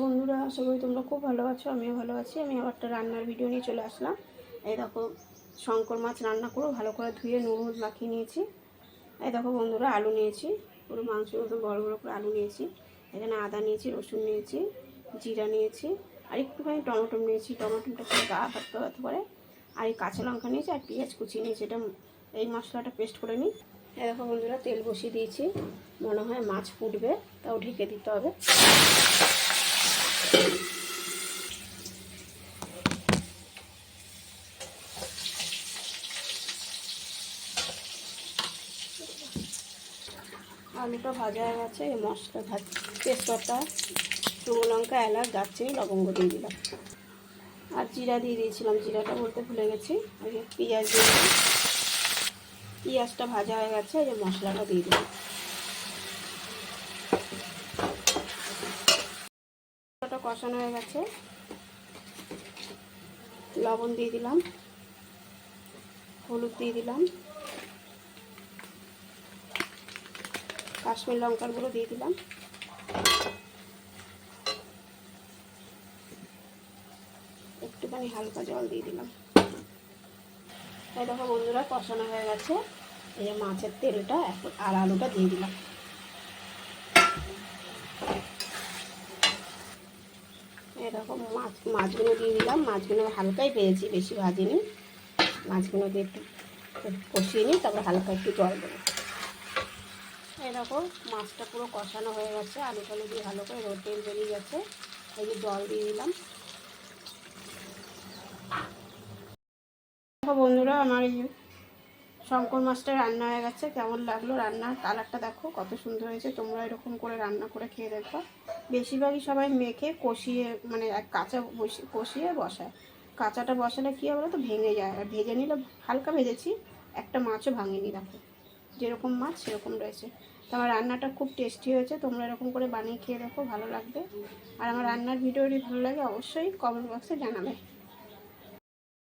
বন্ধুরা, আশা করি তোমরা খুব ভালো আছো। আমিও ভালো আছি। আমি আবার একটা রান্নার ভিডিও নিয়ে চলে আসলাম। এই দেখো, শঙ্কর মাছ রান্না করে ভালো করে ধুয়ে নুন হলুদ মাখিয়ে নিয়েছি। এই দেখো বন্ধুরা, আলু নিয়েছি, পুরো মাংসের মতো বড় বড় করে আলু নিয়েছি। এখানে আদা নিয়েছি, রসুন নিয়েছি, জিরা নিয়েছি, আর একটুখানি টমেটো নিয়েছি। টমেটোটা করে গা ভাত করে, আর এই কাঁচা লঙ্কা নিয়েছি, আর পেঁয়াজ কুচিয়ে নিয়েছি। এটা এই মশলাটা পেস্ট করে নিই। এই দেখো বন্ধুরা, তেল বসিয়ে দিয়েছি। মনে হয় মাছ ফুটবে, তাও ঢেকে দিতে হবে। আলুটা ভাজা হয়ে গেছে। এই মশলা তেজপাতা, শুকনো লঙ্কা, এলাচ, দারচিনি, লবঙ্গ দিয়ে দিলাম, আর জিরা দিয়ে দিয়েছিলাম। জিরাটা বলতে ভুলে গেছি। ওই যে পেঁয়াজ দিয়ে দিলাম। পেঁয়াজটা ভাজা হয়ে গেছে, এই যে মশলাটা দিয়ে দিলাম। মশলাটা কষানো হয়ে গেছে, লবণ দিয়ে দিলাম, হলুদ দিয়ে দিলাম, কাশ্মীর লঙ্কার গুঁড়ো দিয়ে দিলাম, একটুখানি হালকা জল দিয়ে দিলাম। এই দেখো বন্ধুরা, কষানো হয়ে গেছে। এই যে মাছের তেলটা আর আলুটা দিয়ে দিলাম। এরকম মাছগুলো দিয়ে দিলাম। মাছগুলো হালকাই পেয়েছি, বেশি ভাজিনি। মাছগুলো দিয়ে একটু কষিয়ে নিই, তারপর হালকা একটু জল দেবো। এরকম মাছটা পুরো কষানো হয়ে গেছে, আলু টালু দিয়ে ভালো করে তেল বেরিয়ে গেছে। এই যে জল দিয়ে দিলাম। দেখো বন্ধুরা, আমার এই শঙ্কর মাছটা রান্না হয়ে গেছে। কেমন লাগলো রান্নার কালারটা দেখো, কত সুন্দর হয়েছে। তোমরা এরকম করে রান্না করে খেয়ে দেখো। বেশিরভাগই সবাই মেখে কষিয়ে, মানে কাঁচা কষিয়ে বসায়। কাঁচাটা বসালে কী হবে তো ভেঙে যায়, আর ভেজে নিলে হালকা ভেজেছি, একটা মাছও ভাঙিনি। দেখো যেরকম মাছ সেরকম রয়েছে। তো আমার রান্নাটা খুব টেস্টি হয়েছে। তোমরা এরকম করে বানিয়ে খেয়ে দেখো, ভালো লাগবে। আর আমার রান্নার ভিডিওটি ভালো লাগে অবশ্যই কমেন্ট বক্সে জানাবে।